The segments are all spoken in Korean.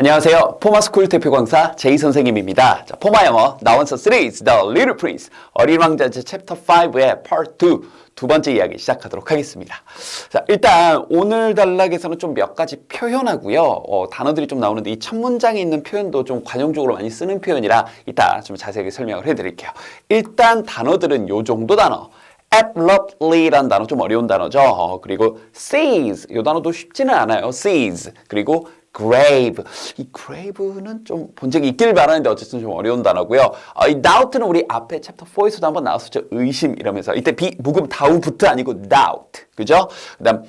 안녕하세요. 포마스쿨 대표 강사 제이 선생님입니다. 자, 포마 영어 나원서 시리즈 The Little Prince 어린 왕자제 챕터 5의 Part 2 두 번째 이야기 시작하도록 하겠습니다. 자, 일단 오늘 단락에서는 좀 몇 가지 표현하고요. 단어들이 좀 나오는데 이 첫 문장에 있는 표현도 좀 관용적으로 많이 쓰는 표현이라 이따 좀 자세하게 설명을 해드릴게요. 일단 단어들은 요 정도 단어. absolutely라는 단어 좀 어려운 단어죠. 그리고 seize 이 단어도 쉽지는 않아요. seize 그리고 grave 이 grave는 좀 본 적이 있길 바라는데 어쨌든 좀 어려운 단어고요. 이 doubt는 우리 앞에 챕터 4에서도 한번 나왔었죠. 의심 이러면서 이때 묵음 다우부트 아니고 doubt 그죠? 그다음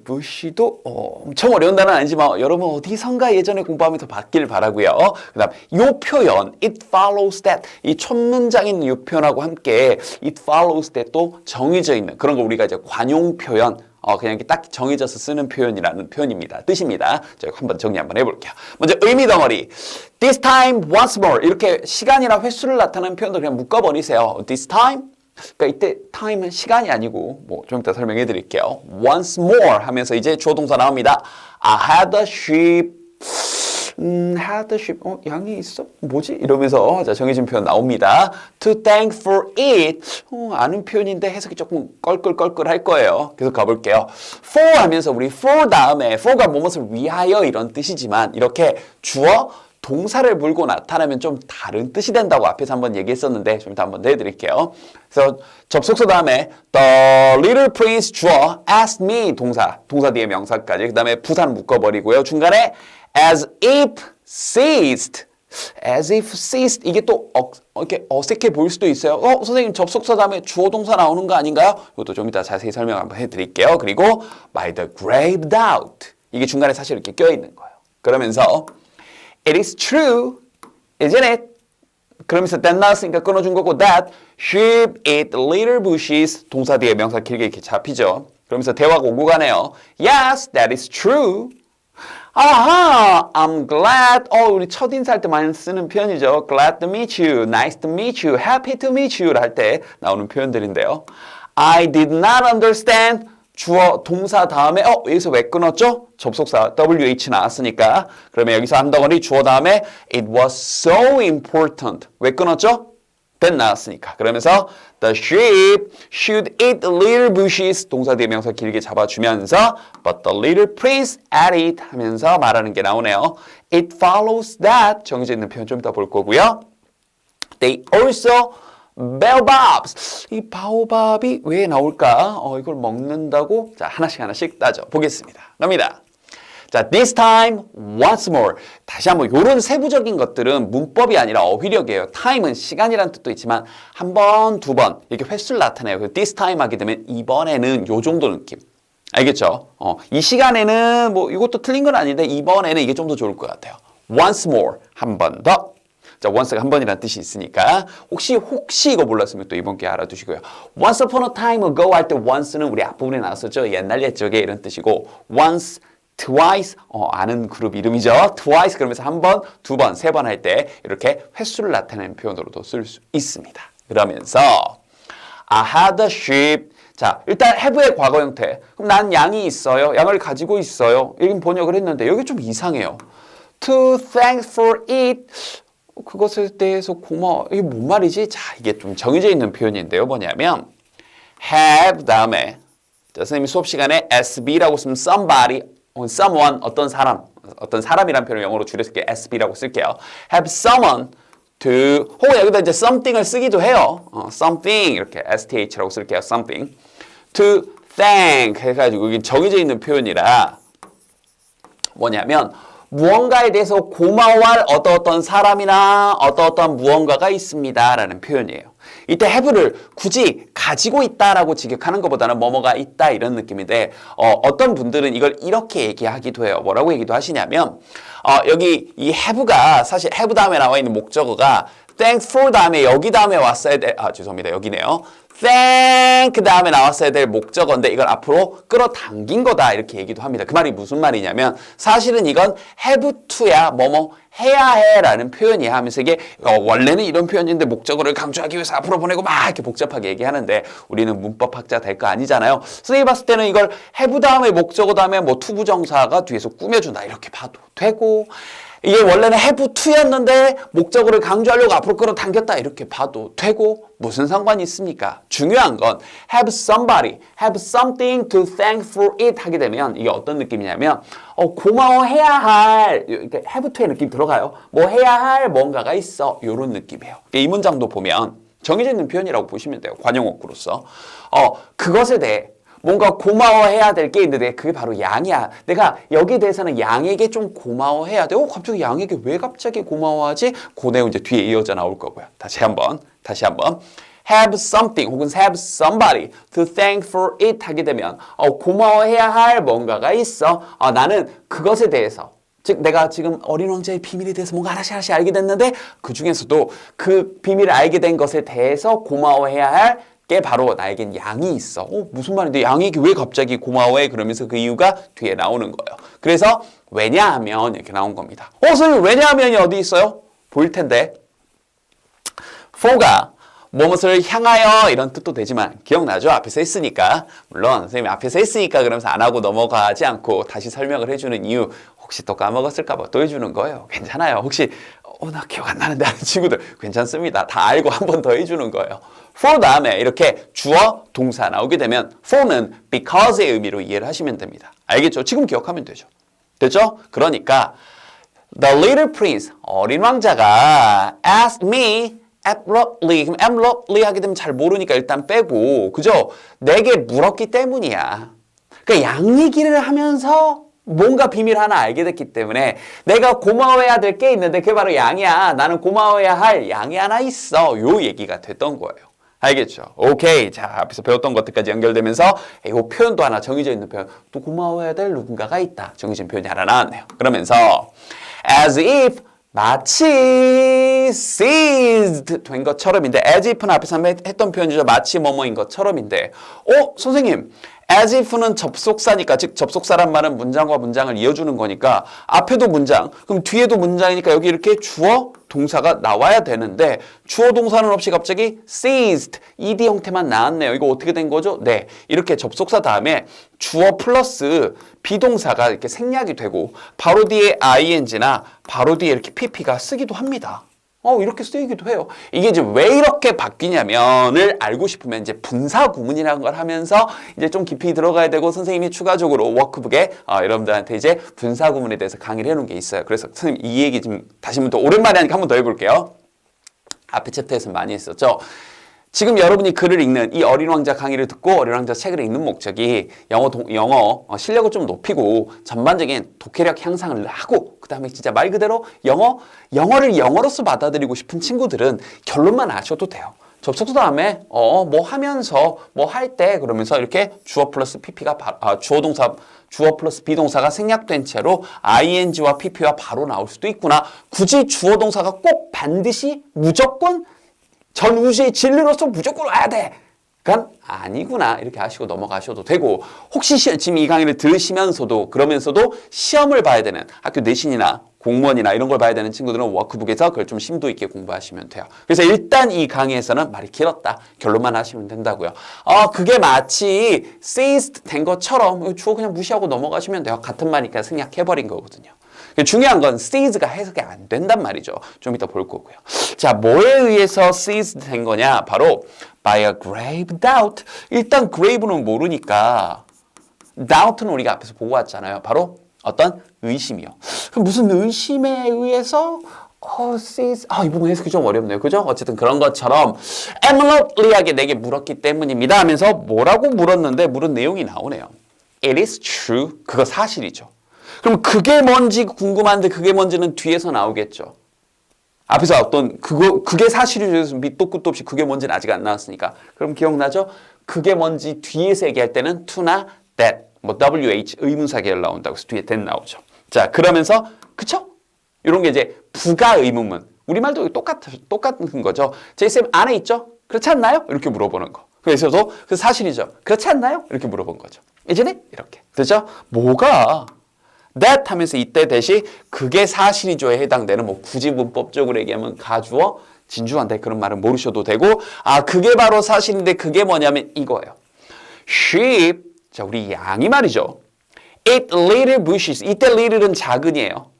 bush도 엄청 어려운 단어는 아니지만 여러분 어디선가 예전에 공부하면서 봤길 바라고요. 그다음 요 표현 it follows that 이 첫 문장에 있는 요 표현하고 함께 it follows that도 정해져 있는 그런 거 우리가 이제 관용 표현 그냥 이렇게 딱 정해져서 쓰는 표현이라는 표현입니다. 뜻입니다. 제가 한번 정리 한번 해볼게요. 먼저 의미 덩어리. This time, once more. 이렇게 시간이나 횟수를 나타내는 표현도 그냥 묶어버리세요. This time. 그러니까 이때 time은 시간이 아니고 좀 이따 설명해 드릴게요. Once more 하면서 이제 주어 동사 나옵니다. I had a sheep. had a sheep. 양이 있어? 뭐지? 이러면서 자, 정해진 표현 나옵니다. To thank for it. 아는 표현인데 해석이 조금 껄끌껄끌 할 거예요. 계속 가볼게요. for 하면서 우리 for 다음에 for가 무엇을 위하여 이런 뜻이지만 이렇게 주어 동사를 물고 나타나면 좀 다른 뜻이 된다고 앞에서 한번 얘기했었는데 좀 이따 한번 내드릴게요. 그래서 접속사 다음에 The Little Prince 주어 asked me 동사 뒤에 명사까지 그 다음에 부산 묶어버리고요. 중간에 as if ceased 이게 또 이렇게 어색해 보일 수도 있어요. 선생님 접속사 다음에 주어 동사 나오는 거 아닌가요? 이것도 좀 이따 자세히 설명 한번 해드릴게요. 그리고 by the grave doubt 이게 중간에 사실 이렇게 껴있는 거예요. 그러면서 It is true, isn't it? 그러면서 that 나왔으니까 끊어준 거고 that sheep eat little bushes 동사 뒤에 명사 길게 이렇게 잡히죠. 그러면서 대화가 오고 가네요. Yes, that is true. 아하, I'm glad. 우리 첫인사할 때 많이 쓰는 표현이죠. Glad to meet you, nice to meet you, happy to meet you 할 때 나오는 표현들인데요. I did not understand. 주어 동사 다음에 여기서 왜 끊었죠? 접속사 WH 나왔으니까 그러면 여기서 한 덩어리 주어 다음에 it was so important 왜 끊었죠? that 나왔으니까 그러면서 the sheep should eat little bushes 동사 뒤에 명사 길게 잡아주면서 but the little prince ate it 하면서 말하는 게 나오네요. It follows that 정해져 있는 표현 좀 이따 볼 거고요. They also baobabs. 이 바오밥이 왜 나올까? 이걸 먹는다고? 자, 하나씩 따져 보겠습니다. 갑니다. 자, this time, once more. 다시 한번 이런 세부적인 것들은 문법이 아니라 어휘력이에요. time은 시간이라는 뜻도 있지만 한 번, 두 번 이렇게 횟수를 나타내요. this time 하게 되면 이번에는 요 정도 느낌. 알겠죠? 이 시간에는 이것도 틀린 건 아닌데 이번에는 이게 좀 더 좋을 것 같아요. once more. 한 번 더. 자, once가 한 번이라는 뜻이 있으니까 혹시 이거 몰랐으면 또 이번 기회에 알아두시고요. Once upon a time ago 할 때 once는 우리 앞부분에 나왔었죠. 옛날 옛적에 이런 뜻이고 once, twice 아는 그룹 이름이죠. twice 그러면서 한 번, 두 번, 세 번 할 때 이렇게 횟수를 나타내는 표현으로도 쓸 수 있습니다. 그러면서 I had a sheep 자, 일단 have의 과거 형태. 그럼 난 양이 있어요. 양을 가지고 있어요. 여긴 번역을 했는데 여기 좀 이상해요. To thank for it 그것에 대해서 고마워. 이게 뭔 말이지? 자, 이게 좀 정해져 있는 표현인데요. 뭐냐면 have 다음에 자, 선생님이 수업 시간에 SB라고 쓰면 somebody, someone, 어떤 사람이란 표현을 영어로 줄여서 SB라고 쓸게요. have someone to 혹은 여기다 이제 something을 쓰기도 해요. something 이렇게 STH라고 쓸게요. something to thank 해가지고 이게 정해져 있는 표현이라 뭐냐면 무언가에 대해서 고마워할 어떤 사람이나 어떤 무언가가 있습니다 라는 표현이에요. 이때 have를 굳이 가지고 있다라고 직역하는 것보다는 뭐뭐가 있다 이런 느낌인데 어떤 분들은 이걸 이렇게 얘기하기도 해요. 뭐라고 얘기도 하시냐면 여기 이 have가 사실 have 다음에 나와 있는 목적어가 thank for 다음에 여기 다음에 왔어야 될 죄송합니다. 여기네요. thank 다음에 나왔어야 될 목적어인데 이걸 앞으로 끌어당긴 거다 이렇게 얘기도 합니다. 그 말이 무슨 말이냐면 사실은 이건 have to야 뭐뭐 해야 해 라는 표현이야 하면서 이게 원래는 이런 표현인데 목적어를 강조하기 위해서 앞으로 보내고 막 이렇게 복잡하게 얘기하는데 우리는 문법학자 될 거 아니잖아요. 선생님이 봤을 때는 이걸 have 다음에 목적어 다음에 투부정사가 뒤에서 꾸며준다 이렇게 봐도 되고 되고 이게 원래는 have to였는데 목적어를 강조하려고 앞으로 끌어당겼다 이렇게 봐도 되고 무슨 상관이 있습니까? 중요한 건 have somebody, have something to thank for it 하게 되면 이게 어떤 느낌이냐면 고마워해야 할 have to의 느낌 들어가요. 뭐 해야 할 뭔가가 있어 이런 느낌이에요. 이 문장도 보면 정해져 있는 표현이라고 보시면 돼요. 관용어구로서 그것에 대해 뭔가 고마워해야 될 게 있는데 그게 바로 양이야. 내가 여기에 대해서는 양에게 좀 고마워해야 돼. 갑자기 양에게 왜 갑자기 고마워하지? 그 내용 이제 뒤에 이어져 나올 거고요. 다시 한번. have something 혹은 have somebody to thank for it 하게 되면 고마워해야 할 뭔가가 있어. 나는 그것에 대해서 즉 내가 지금 어린 왕자의 비밀에 대해서 뭔가 하나씩 알게 됐는데 그 중에서도 그 비밀을 알게 된 것에 대해서 고마워해야 할 게 바로 나에겐 양이 있어. 무슨 말인데 양에게 왜 갑자기 고마워해? 그러면서 그 이유가 뒤에 나오는 거예요. 그래서 왜냐하면 이렇게 나온 겁니다. 선생님 왜냐하면이 어디 있어요? 보일 텐데 for가 무엇을 향하여 이런 뜻도 되지만 기억나죠? 앞에서 했으니까. 물론 선생님이 앞에서 했으니까 그러면서 안 하고 넘어가지 않고 다시 설명을 해주는 이유 혹시 또 까먹었을까 봐 또 해주는 거예요. 괜찮아요. 혹시 나 기억 안 나는데 하는 친구들 괜찮습니다. 다 알고 한 번 더 해주는 거예요. for 다음에 이렇게 주어, 동사 나오게 되면 for는 because의 의미로 이해를 하시면 됩니다. 알겠죠? 지금 기억하면 되죠. 됐죠? 그러니까 The little prince, 어린 왕자가 asked me abruptly, 그럼 abruptly 하게 되면 잘 모르니까 일단 빼고 그죠? 내게 물었기 때문이야. 그러니까 양 얘기를 하면서 뭔가 비밀 하나 알게 됐기 때문에 내가 고마워해야 될 게 있는데 그게 바로 양이야. 나는 고마워해야 할 양이 하나 있어. 요 얘기가 됐던 거예요. 알겠죠? 오케이. 자, 앞에서 배웠던 것들까지 연결되면서 이 표현도 하나 정해져 있는 표현. 또 고마워해야 될 누군가가 있다. 정해진 표현이 하나 나왔네요. 그러면서 as if 마치 seized 된 것처럼인데 as if는 앞에서 했던 표현이죠. 마치 뭐뭐인 것처럼인데 선생님 as if는 접속사니까 즉 접속사란 말은 문장과 문장을 이어주는 거니까 앞에도 문장 그럼 뒤에도 문장이니까 여기 이렇게 주어 동사가 나와야 되는데 주어 동사는 없이 갑자기 seized ed 형태만 나왔네요. 이거 어떻게 된 거죠? 네, 이렇게 접속사 다음에 주어 플러스 비동사가 이렇게 생략이 되고 바로 뒤에 ing나 바로 뒤에 이렇게 pp가 쓰기도 합니다. 이렇게 쓰이기도 해요. 이게 이제 왜 이렇게 바뀌냐면을 알고 싶으면 이제 분사 구문이라는 걸 하면서 이제 좀 깊이 들어가야 되고 선생님이 추가적으로 워크북에 여러분들한테 이제 분사 구문에 대해서 강의를 해놓은 게 있어요. 그래서 선생님 이 얘기 좀 다시 한번 더 오랜만에 하니까 한 번 더 해볼게요. 앞에 챕터에서 많이 했었죠. 지금 여러분이 글을 읽는 이 어린 왕자 강의를 듣고 어린 왕자 책을 읽는 목적이 영어 실력을 좀 높이고 전반적인 독해력 향상을 하고 그 다음에 진짜 말 그대로 영어를 영어로서 받아들이고 싶은 친구들은 결론만 아셔도 돼요. 접속사 다음에 뭐 하면서 뭐 할 때 그러면서 이렇게 주어 플러스 pp가 주어 플러스 비동사가 생략된 채로 ing와 pp와 바로 나올 수도 있구나. 굳이 주어 동사가 꼭 반드시 무조건 전 우주의 진리로서 무조건 와야 돼. 그건 아니구나. 이렇게 하시고 넘어가셔도 되고 혹시 지금 이 강의를 들으시면서도 그러면서도 시험을 봐야 되는 학교 내신이나 공무원이나 이런 걸 봐야 되는 친구들은 워크북에서 그걸 좀 심도 있게 공부하시면 돼요. 그래서 일단 이 강의에서는 말이 길었다. 결론만 하시면 된다고요. 그게 마치 seized 된 것처럼 주어 그냥 무시하고 넘어가시면 돼요. 같은 말이니까 생략해버린 거거든요. 중요한 건 seize가 해석이 안 된단 말이죠. 좀 이따 볼 거고요. 자, 뭐에 의해서 seized 된 거냐? 바로 by a grave doubt. 일단 grave는 모르니까 doubt는 우리가 앞에서 보고 왔잖아요. 바로 어떤 의심이요. 그럼 무슨 의심에 의해서 seized 이 부분 해석이 좀 어렵네요. 그죠? 어쨌든 그런 것처럼 eminently하게 내게 물었기 때문입니다 하면서 뭐라고 물었는데 물은 내용이 나오네요. It is true. 그거 사실이죠. 그럼 그게 뭔지 궁금한데 그게 뭔지는 뒤에서 나오겠죠. 앞에서 그게 사실이죠. 밑도 끝도 없이 그게 뭔지는 아직 안 나왔으니까. 그럼 기억나죠? 그게 뭔지 뒤에서 얘기할 때는 to나 that, wh 의문사 계열 나온다고 해서 뒤에 that 나오죠. 자, 그러면서 그쵸? 이런 게 이제 부가 의문문. 우리말도 똑같은 거죠. 제이쌤 안에 있죠? 그렇지 않나요? 이렇게 물어보는 거. 그래서도 그 사실이죠. 그렇지 않나요? 이렇게 물어본 거죠. 이제는 이렇게. 되죠? 뭐가? that 하면서 이때 대시 그게 사실이죠에 해당되는 굳이 문법적으로 얘기하면 가주어 진주한데 그런 말은 모르셔도 되고 그게 바로 사실인데 그게 뭐냐면 이거예요. sheep 자 우리 양이 말이죠. eat little bushes 이때 little은 작은이에요.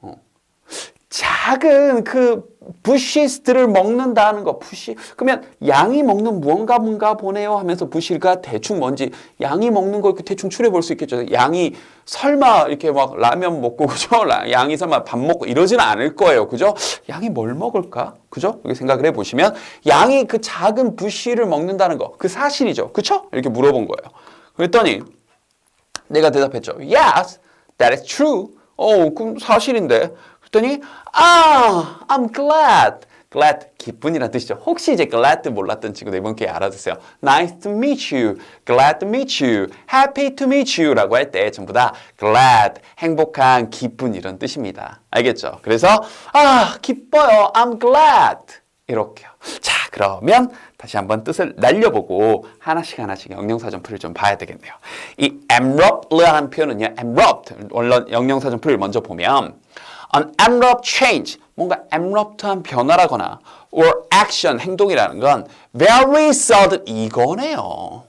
작은 그 부시스들을 먹는다는 거. 부시. 그러면 양이 먹는 무언가 보네요 하면서 부시가 대충 뭔지 양이 먹는 거 이렇게 대충 추려 볼 수 있겠죠. 양이 설마 이렇게 막 라면 먹고 그죠? 양이 설마 밥 먹고 이러지는 않을 거예요. 그죠? 양이 뭘 먹을까? 그죠? 이렇게 생각을 해 보시면 양이 그 작은 부시를 먹는다는 거. 그 사실이죠. 그쵸? 이렇게 물어본 거예요. 그랬더니 내가 대답했죠. Yes, that is true. 그럼 사실인데. 그랬더니 I'm glad. glad 기쁜이란 뜻이죠. 혹시 이제 glad 몰랐던 친구들 이번 기회에 알아두세요. Nice to meet you, glad to meet you, happy to meet you라고 할 때 전부 다 glad, 행복한, 기쁜 이런 뜻입니다. 알겠죠? 그래서 기뻐요. I'm glad. 이렇게요. 자, 그러면 다시 한번 뜻을 날려보고 하나씩 영영사전풀이를 좀 봐야 되겠네요. 이 abrupt라는 표현은요. abrupt, 원래 영영사전풀이를 먼저 보면 An abrupt change, 뭔가 abrupt한 변화라거나 or action, 행동이라는 건 very sudden, 이거네요.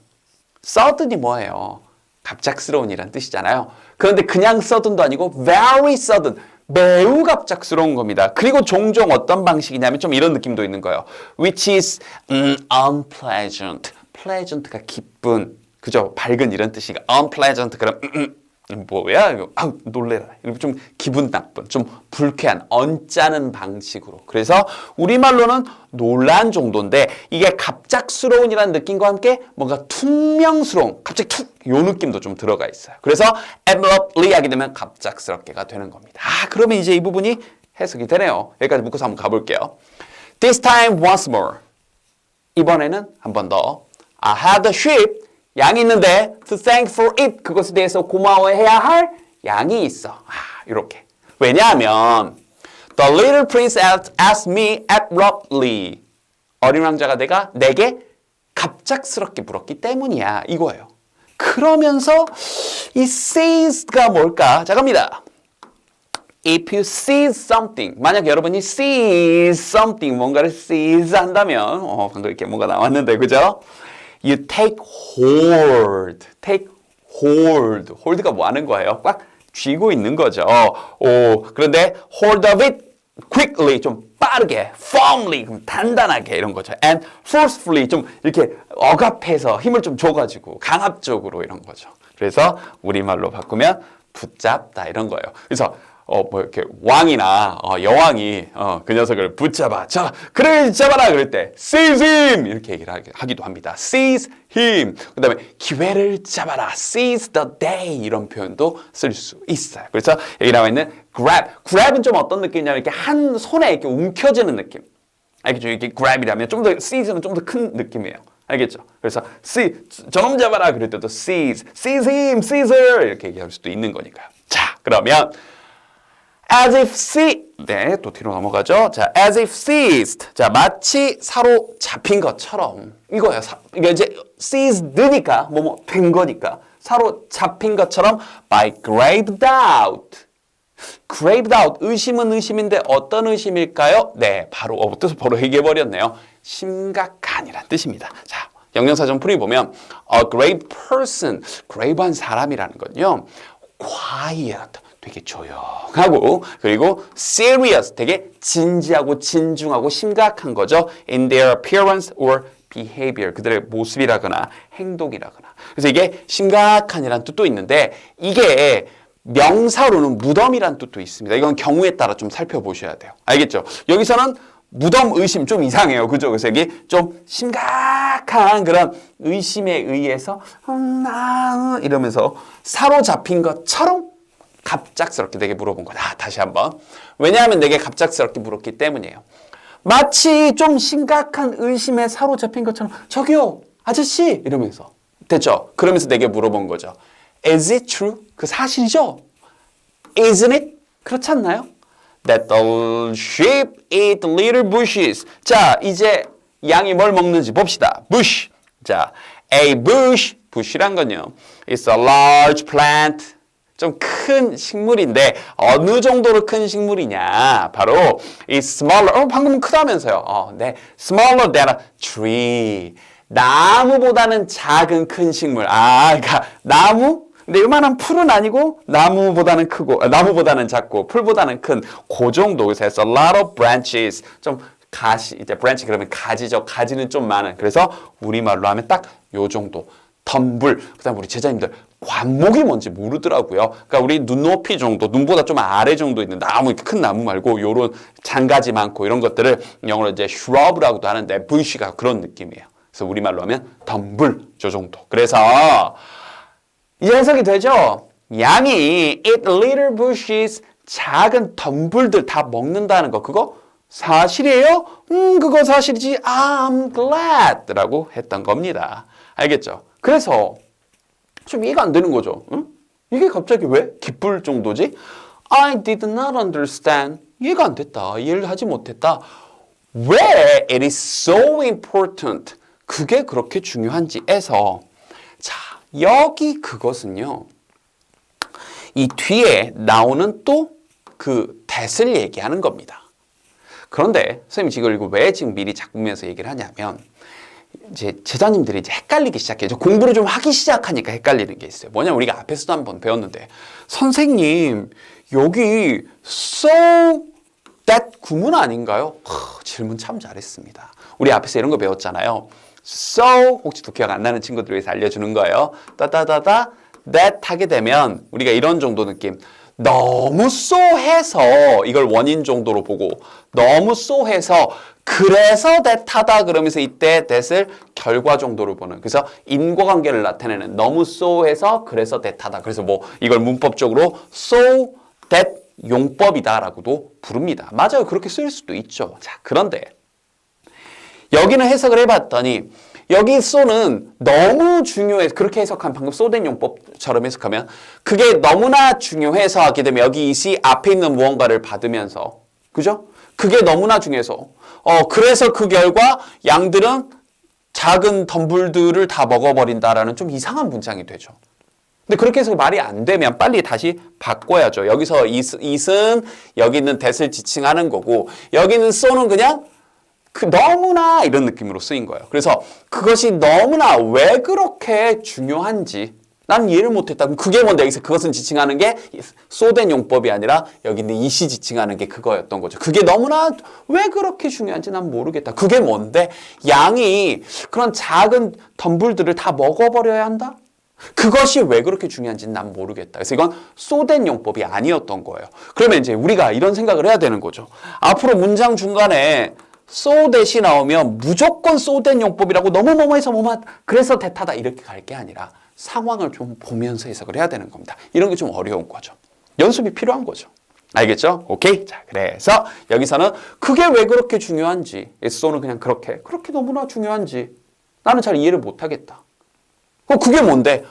sudden이 뭐예요? 갑작스러운 이란 뜻이잖아요. 그런데 그냥 sudden도 아니고 very sudden, 매우 갑작스러운 겁니다. 그리고 종종 어떤 방식이냐면 좀 이런 느낌도 있는 거예요. Which is unpleasant. pleasant가 기쁜, 그죠? 밝은 이런 뜻이니까 unpleasant 그럼 뭐야? 이거 놀래라. 이렇게 좀 기분 나쁜, 좀 불쾌한, 언짢은 방식으로. 그래서 우리말로는 놀란 정도인데 이게 갑작스러운이라는 느낌과 함께 뭔가 퉁명스러운, 갑자기 요 느낌도 좀 들어가 있어요. 그래서 abruptly 하게 되면 갑작스럽게가 되는 겁니다. 그러면 이제 이 부분이 해석이 되네요. 여기까지 묶어서 한번 가볼게요. This time once more. 이번에는 한 번 더. I had a sheep. 양이 있는데 to thank for it. 그것에 대해서 고마워해야 할 양이 있어. 이렇게. 왜냐하면 the little prince asked me abruptly. 어린 왕자가 내게 갑작스럽게 물었기 때문이야. 이거예요. 그러면서 이 seized가 뭘까? 자, 갑니다. If you seize something, 만약 여러분이 seize something, 뭔가를 seize 한다면, 방금 이렇게 뭔가 나왔는데, 그죠? You take hold. take hold. hold가 뭐 하는 거예요? 꽉 쥐고 있는 거죠. 그런데 hold of it quickly, 좀 빠르게, firmly, 단단하게 이런 거죠. And forcefully, 좀 이렇게 억압해서 힘을 좀 줘가지고 강압적으로 이런 거죠. 그래서 우리말로 바꾸면 붙잡다 이런 거예요. 그래서 이렇게 왕이나 여왕이 그 녀석을 붙잡아. 자, 그를 잡아라 그럴 때 seize him 이렇게 얘기를 하기도 합니다. seize him. 그다음에 기회를 잡아라. seize the day 이런 표현도 쓸 수 있어요. 그래서 여기 나와 있는 grab. grab은 좀 어떤 느낌이냐면 이렇게 한 손에 이렇게 움켜쥐는 느낌. 알겠죠? 이렇게 grab이라면 좀 더 seize는 좀 더 큰 느낌이에요. 알겠죠? 그래서 저놈 잡아라 그럴 때도 seize him, seize her 이렇게 얘기할 수도 있는 거니까요. 자, 그러면 as if 네, 또 뒤로 넘어가죠. 자, as if seized. 자, 마치 사로잡힌 것처럼. 이거예요. 이게 이제 seised니까 된 거니까 사로잡힌 것처럼 by grave doubt. grave doubt. 의심은 의심인데 어떤 의심일까요? 네, 바로 뜻을 바로 얘기해 버렸네요. 심각한이란 뜻입니다. 자, 영영사전 풀이 보면 a grave person, grave한 사람이라는 건요. quiet. 되게 조용하고 그리고 serious 되게 진지하고 진중하고 심각한 거죠. in their appearance or behavior 그들의 모습이라거나 행동이라거나. 그래서 이게 심각한이란 뜻도 있는데 이게 명사로는 무덤이란 뜻도 있습니다. 이건 경우에 따라 좀 살펴보셔야 돼요. 알겠죠? 여기서는 무덤 의심 좀 이상해요. 그죠? 그래서 이게 좀 심각한 그런 의심에 의해서 이러면서 사로잡힌 것처럼 갑작스럽게 내게 물어본 거다. 다시 한번. 왜냐하면 내게 갑작스럽게 물었기 때문이에요. 마치 좀 심각한 의심에 사로잡힌 것처럼 저기요 아저씨 이러면서 됐죠? 그러면서 내게 물어본 거죠. Is it true? 그 사실이죠? Isn't it? 그렇지 않나요? That the sheep eat little bushes. 자, 이제 양이 뭘 먹는지 봅시다. bush. 자, a bush. bush란 건요. It's a large plant. 좀 큰 식물인데 어느 정도로 큰 식물이냐? 바로 이 smaller. 방금 크다면서요. 네, smaller than a tree. 나무보다는 작은 큰 식물. 그러니까 나무 근데 요만한 풀은 아니고 나무보다는 크고 나무보다는 작고 풀보다는 큰 그 정도. 그래서 a lot of branches. 좀 가시 이제 branch 그러면 가지죠. 가지는 좀 많은. 그래서 우리말로 하면 딱 요 정도. 덤불. 그다음 우리 제자님들 관목이 뭔지 모르더라고요. 그러니까 우리 눈높이 정도, 눈보다 좀 아래 정도 있는 나무, 큰 나무 말고 요런 장가지 많고 이런 것들을 영어로 이제 shrub라고도 하는데 bush가 그런 느낌이에요. 그래서 우리말로 하면 덤불 저 정도. 그래서 이제 해석이 되죠? 양이 eat little bushes 작은 덤불들 다 먹는다는 거 그거 사실이에요? 그거 사실이지. I'm glad 라고 했던 겁니다. 알겠죠? 그래서 좀 이해가 안 되는 거죠. 응? 이게 갑자기 왜 기쁠 정도지? I did not understand. 이해가 안 됐다. 이해를 하지 못했다. 왜 it is so important. 그게 그렇게 중요한지에서 자, 여기 그것은요. 이 뒤에 나오는 또 그 that을 얘기하는 겁니다. 그런데 선생님 이거 왜 지금 미리 작품에서 얘기를 하냐면 이제 제자님들이 이제 헷갈리기 시작해요. 공부를 좀 하기 시작하니까 헷갈리는 게 있어요. 뭐냐면 우리가 앞에서도 한번 배웠는데 선생님 여기 so that 구문 아닌가요? 질문 참 잘했습니다. 우리 앞에서 이런 거 배웠잖아요. so 혹시 또 기억 안 나는 친구들을 위해서 알려주는 거예요. 따다다다 that 하게 되면 우리가 이런 정도 느낌. 너무 so 해서 이걸 원인 정도로 보고 너무 so 해서 그래서 that 하다 그러면서 이때 that을 결과 정도로 보는. 그래서 인과관계를 나타내는 너무 so 해서 그래서 that 하다. 그래서 뭐 이걸 문법적으로 so that 용법이다라고도 부릅니다. 맞아요. 그렇게 쓸 수도 있죠. 자, 그런데 여기는 해석을 해봤더니 여기 so는 너무 중요해서 그렇게 해석한 방금 so-된 용법처럼 해석하면 그게 너무나 중요해서 하게 되면 여기 이시 앞에 있는 무언가를 받으면서 그죠? 그게 너무나 중요해서 그래서 그 결과 양들은 작은 덤불들을 다 먹어버린다라는 좀 이상한 문장이 되죠. 근데 그렇게 해서 말이 안 되면 빨리 다시 바꿔야죠. 여기서 it은 여기 있는 that을 지칭하는 거고 여기는 so는 그냥 너무나 이런 느낌으로 쓰인 거예요. 그래서 그것이 너무나 왜 그렇게 중요한지 난 이해를 못했다. 그럼 그게 뭔데? 여기서 그것은 지칭하는 게 소된 용법이 아니라 여기 있는 이시 지칭하는 게 그거였던 거죠. 그게 너무나 왜 그렇게 중요한지 난 모르겠다. 그게 뭔데? 양이 그런 작은 덤불들을 다 먹어버려야 한다? 그것이 왜 그렇게 중요한지는 난 모르겠다. 그래서 이건 소된 용법이 아니었던 거예요. 그러면 이제 우리가 이런 생각을 해야 되는 거죠. 앞으로 문장 중간에 so that이 나오면 무조건 so that 용법이라고 너무 뭐뭐해서 뭐뭐 그래서 that하다 이렇게 갈 게 아니라 상황을 좀 보면서 해석을 해야 되는 겁니다. 이런 게 좀 어려운 거죠. 연습이 필요한 거죠. 알겠죠? 오케이. 자, 그래서 여기서는 그게 왜 그렇게 중요한지 so는 그냥 그렇게 너무나 중요한지 나는 잘 이해를 못하겠다. 그게 뭔데?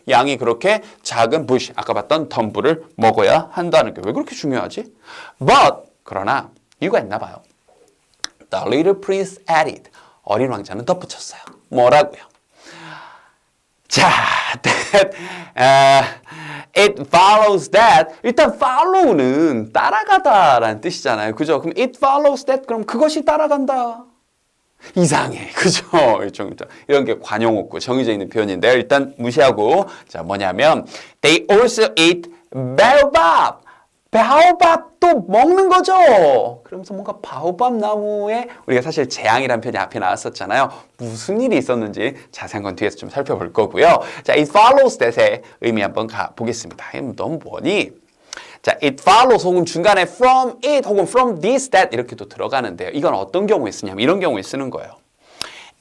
양이 그렇게 작은 bush, 아까 봤던 덤불을 먹어야 한다는 게 왜 그렇게 중요하지? But 그러나 이유가 있나 봐요. The little prince added. 어린 왕자는 덧붙였어요. 뭐라고요? 자, it follows that. 일단 follow는 따라가다라는 뜻이잖아요. 그죠? 그럼 it follows that. 그럼 그것이 따라간다. 이상해. 그죠? 이런 게 관용 없고 정해져 있는 표현인데요. 일단 무시하고. 자, 뭐냐면 they also eat baobab. 바오밥도 먹는 거죠. 그러면서 뭔가 바오밥 나무에 우리가 사실 재앙이라는 표현이 앞에 나왔었잖아요. 무슨 일이 있었는지 자세한 건 뒤에서 좀 살펴볼 거고요. 자, it follows that의 의미 한번 보겠습니다. 너무 뭐니? 자, it follows 혹은 중간에 from it 혹은 from this, that 이렇게도 들어가는데요. 이건 어떤 경우에 쓰냐면 이런 경우에 쓰는 거예요.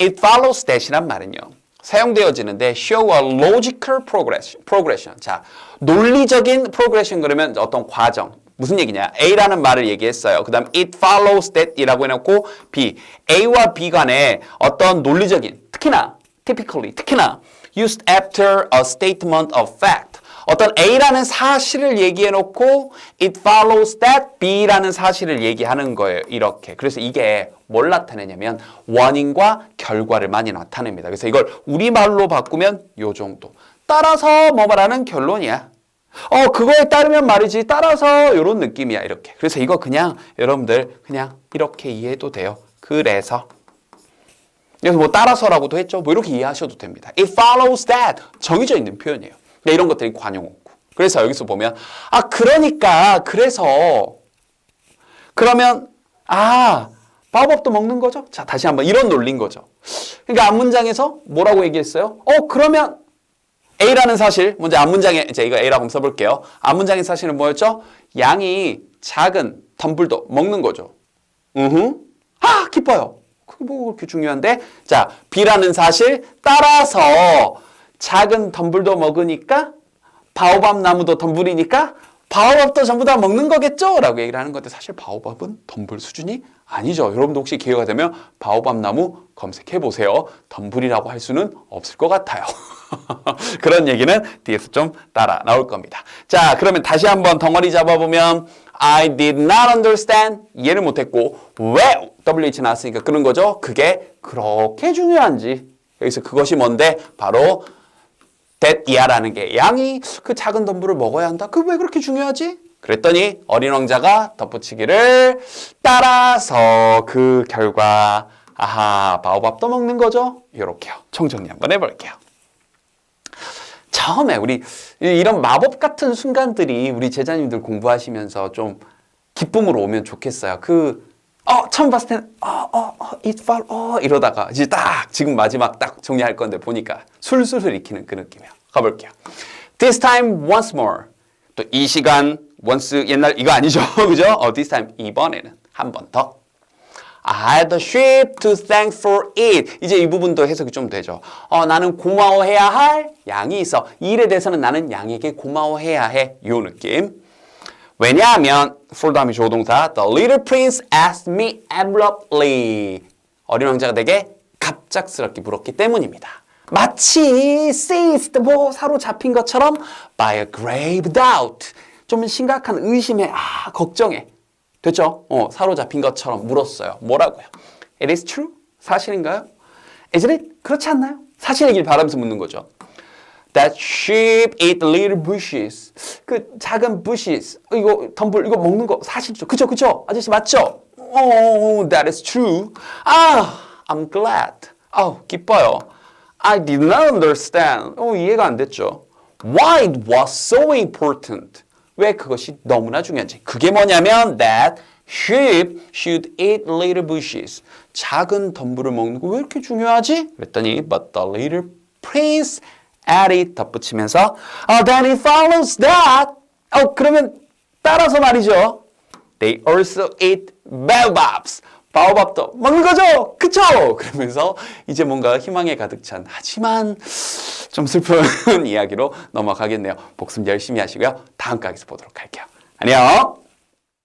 It follows that이란 말은요. 사용되어지는데 show a logical progression. 자, 논리적인 progression 그러면 어떤 과정. 무슨 얘기냐? A라는 말을 얘기했어요. 그 다음 it follows that이라고 해놓고 B. A와 B 간에 어떤 논리적인, 특히나 used after a statement of fact. 어떤 A라는 사실을 얘기해놓고 it follows that B라는 사실을 얘기하는 거예요. 이렇게. 그래서 이게 뭘 나타내냐면 원인과 결과를 많이 나타냅니다. 그래서 이걸 우리말로 바꾸면 요 정도. 따라서 뭐 말하는 결론이야. 그거에 따르면 말이지. 따라서 요런 느낌이야. 이렇게. 그래서 이거 그냥 여러분들 그냥 이렇게 이해해도 돼요. 그래서 뭐 따라서라고도 했죠. 뭐 이렇게 이해하셔도 됩니다. It follows that. 정해져 있는 표현이에요. 그러니까 이런 것들이 관용어고. 그래서 여기서 보면 그러면 바오밥도 먹는 거죠? 자, 다시 한번 이런 논리인 거죠. 그러니까 앞문장에서 뭐라고 얘기했어요? 그러면 A라는 사실, 먼저 앞문장에 이제 이거 A라고 한번 써볼게요. 앞문장의 사실은 뭐였죠? 양이 작은 덤불도 먹는 거죠. 기뻐요. 그게 뭐 그렇게 중요한데? 자, B라는 사실 따라서 작은 덤불도 먹으니까 바오밥 나무도 덤불이니까 바오밥도 전부 다 먹는 거겠죠? 라고 얘기를 하는 건데 사실 바오밥은 덤불 수준이 아니죠. 여러분도 혹시 기회가 되면 바오밥 나무 검색해 보세요. 덤불이라고 할 수는 없을 것 같아요. 그런 얘기는 뒤에서 좀 따라 나올 겁니다. 자, 그러면 다시 한번 덩어리 잡아보면 I did not understand. 이해를 못했고 왜 WH 나왔으니까 그런 거죠. 그게 그렇게 중요한지. 여기서 그것이 뭔데? 바로 that 이하라는 게 양이 그 작은 덤불을 먹어야 한다. 그 왜 그렇게 중요하지? 그랬더니 어린 왕자가 덧붙이기를 따라서 그 결과 바오밥도 먹는 거죠. 이렇게요. 총정리 한번 해볼게요. 처음에 우리 이런 마법 같은 순간들이 우리 제자님들 공부하시면서 좀 기쁨으로 오면 좋겠어요. 처음 봤을 때는 it fall 이러다가 이제 딱 지금 마지막 딱 정리할 건데 보니까 술술 익히는 그 느낌이에요. 가볼게요. This time once more. 또 이 시간 once 옛날 이거 아니죠, 그죠? This time 이번에는 한 번 더. I had the sheep to thank for it. 이제 이 부분도 해석이 좀 되죠. 나는 고마워해야 할 양이 있어. 이 일에 대해서는 나는 양에게 고마워해야 해. 요 느낌. 왜냐하면 for 다음이 조동사 The little prince asked me abruptly. 어린 왕자가 내게 갑작스럽게 물었기 때문입니다. 마치 seized 사로잡힌 것처럼 by a grave doubt. 좀 심각한 의심에 걱정에 됐죠? 사로잡힌 것처럼 물었어요. 뭐라고요? It is true? 사실인가요? Isn't it? 그렇지 않나요? 사실이길 바라면서 묻는 거죠. That sheep eat little bushes. 그 작은 bushes. 이거 덤불 이거 먹는 거 사실이죠. 그죠? 아저씨 맞죠? That is true. I'm glad. 기뻐요. I did not understand. 이해가 안 됐죠. Why it was so important. 왜 그것이 너무나 중요한지. 그게 뭐냐면 that sheep should eat little bushes. 작은 덤불을 먹는 거 왜 이렇게 중요하지? 그랬더니 but the little prince added 덧붙이면서 then it follows that. 그러면 따라서 말이죠. They also eat baobabs. 바오밥도 먹는 거죠? 그쵸? 그러면서 이제 뭔가 희망에 가득 찬 하지만 좀 슬픈 이야기로 넘어가겠네요. 복습 열심히 하시고요. 다음 강에서 보도록 할게요. 안녕!